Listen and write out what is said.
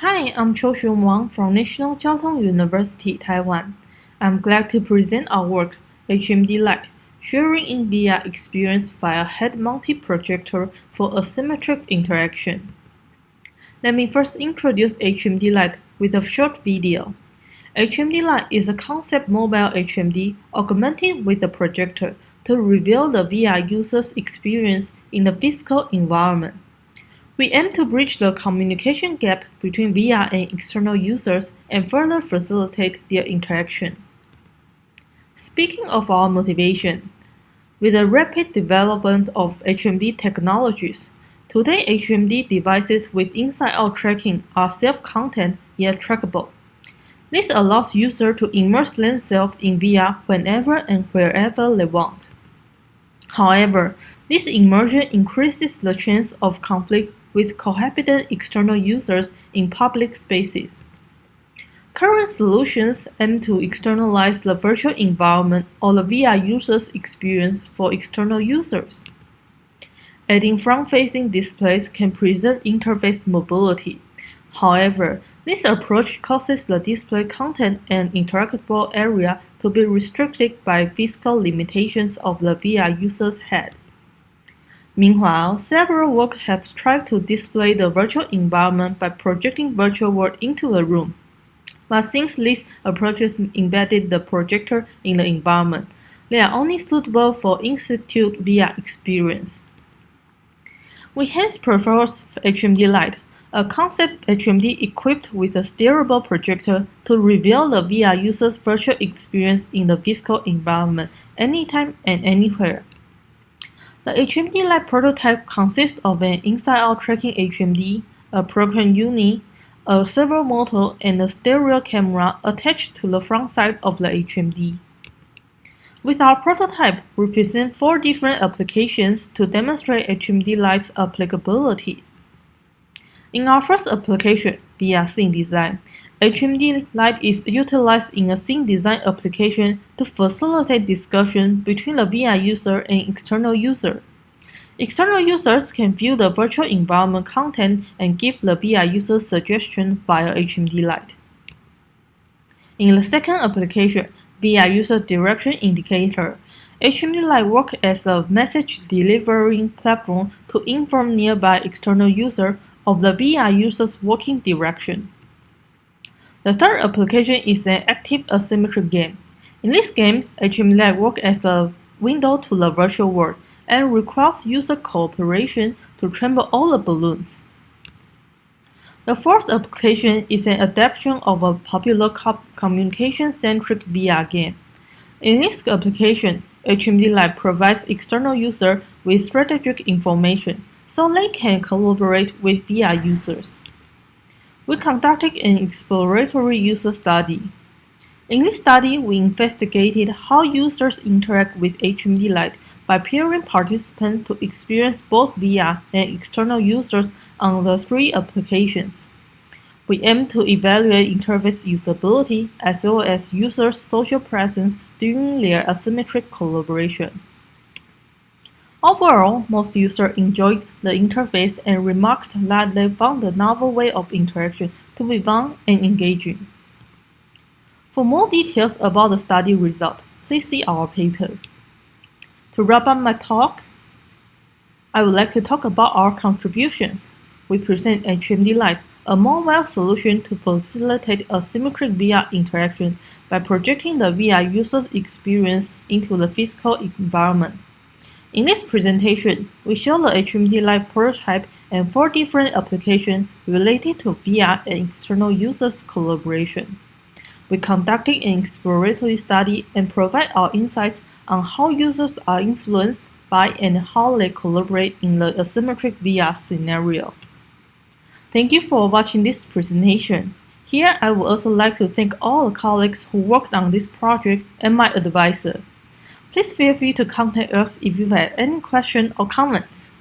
Hi, I'm Chiu-Hsuan Wang from National Chiao Tung University, Taiwan. I'm glad to present our work, HMD Light, sharing in VR experience via head-mounted projector for asymmetric interaction. Let me first introduce HMD Light with a short video. HMD Light is a concept mobile HMD augmented with a projector to reveal the VR user's experience in the physical environment. We aim to bridge the communication gap between VR and external users and further facilitate their interaction. Speaking of our motivation, with the rapid development of HMD technologies, today HMD devices with inside-out tracking are self-contained yet trackable. This allows users to immerse themselves in VR whenever and wherever they want. However, this immersion increases the chance of conflict with cohabiting external users in public spaces. Current solutions aim to externalize the virtual environment or the VR user's experience for external users. Adding front-facing displays can preserve interface mobility. However, this approach causes the display content and interactable area to be restricted by physical limitations of the VR user's head. Meanwhile, several work have tried to display the virtual environment by projecting virtual world into a room. But since these approaches embedded the projector in the environment, they are only suitable for in-situ VR experience. We hence propose HMD Light, a concept HMD equipped with a steerable projector to reveal the VR user's virtual experience in the physical environment anytime and anywhere. The HMD Light prototype consists of an inside-out tracking HMD, a program unit, a servo motor, and a stereo camera attached to the front side of the HMD. With our prototype, we present 4 different applications to demonstrate HMD Light's applicability. In our first application, via scene design, HMD Light is utilized in a scene design application to facilitate discussion between the VR user and external user. External users can view the virtual environment content and give the VR user suggestions via HMD Light. In the second application, VR user direction indicator, HMD Light works as a message delivering platform to inform nearby external user of the VR user's walking direction. The third application is an active asymmetric game. In this game, HMD Light works as a window to the virtual world and requires user cooperation to tremble all the balloons. The fourth application is an adaptation of a popular communication-centric VR game. In this application, HMD Light provides external users with strategic information so they can collaborate with VR users. We conducted an exploratory user study. In this study, we investigated how users interact with HMD Light by pairing participants to experience both VR and external users on the 3 applications. We aim to evaluate interface usability as well as users' social presence during their asymmetric collaboration. Overall, most users enjoyed the interface and remarked that they found the novel way of interaction to be fun and engaging. For more details about the study result, please see our paper. To wrap up my talk, I would like to talk about our contributions. We present HMD Light, a mobile solution to facilitate asymmetric VR interaction by projecting the VR user experience into the physical environment. In this presentation, we show the HMD Light prototype and 4 different applications related to VR and external users' collaboration. We conducted an exploratory study and provide our insights on how users are influenced by and how they collaborate in the asymmetric VR scenario. Thank you for watching this presentation. Here, I would also like to thank all the colleagues who worked on this project and my advisor. Please feel free to contact us if you have any questions or comments.